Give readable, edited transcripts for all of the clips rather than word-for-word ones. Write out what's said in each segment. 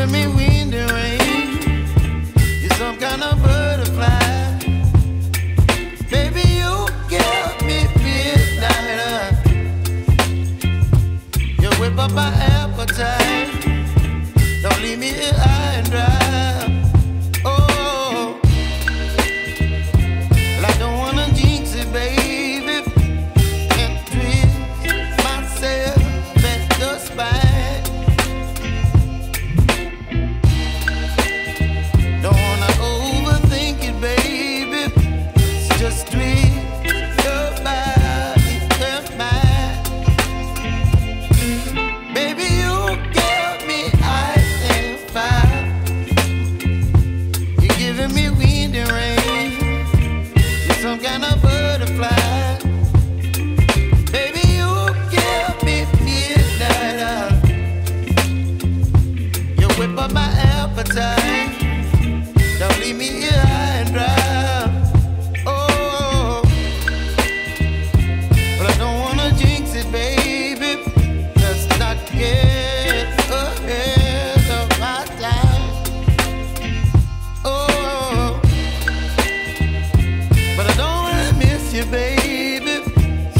giving me wind and rain. You're some kind of butterfly. Baby, you give me midnight. You whip up my appetite. Don't leave me here high and dry. Oh, well, I don't wanna jinx it, baby, and twist myself at the spine. Don't wanna overthink it, baby. It's just twist your body and mine. Baby, you give me ice and fire. You're giving me wind and rain. You're some kind of butterfly. Baby, you give me midnight. You whip up my appetite. Don't leave me here high and dry. Oh, but I don't wanna jinx it, baby. Let's not get ahead of my time. Oh, but I don't wanna miss you, baby.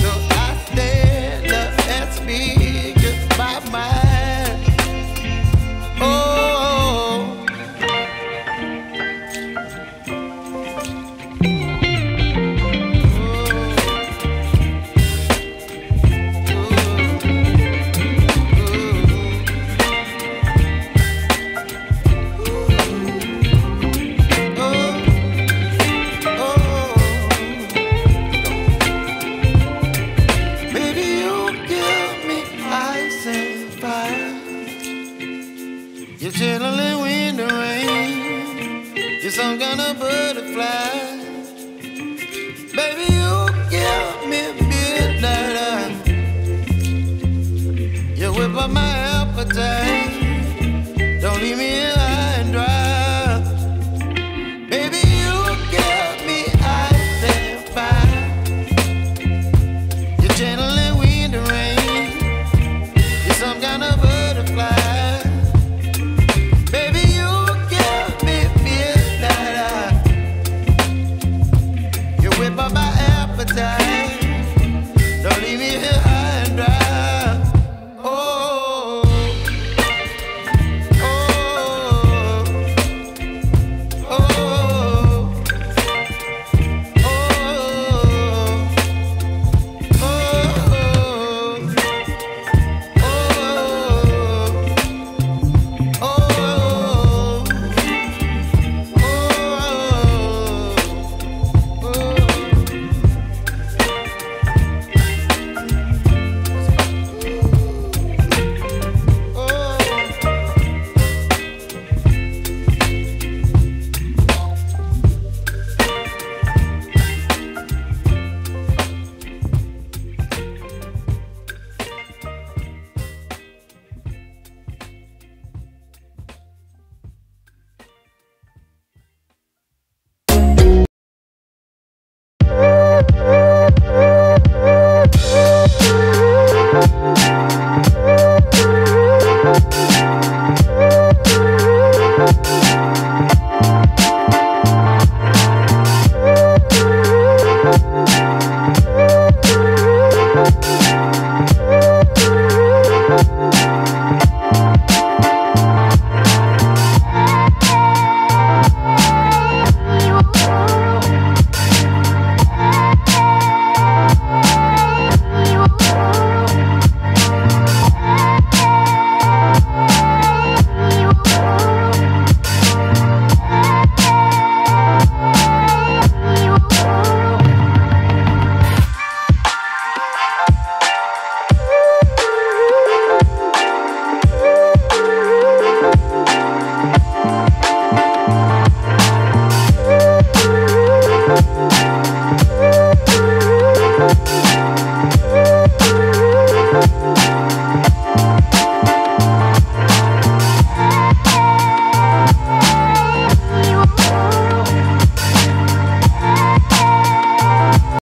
So I stand up and speak just my mind. Oh. You're chilling wind and rain. You're some kind of butterfly. Baby, you give me midnight. You whip up my appetite. Don't leave me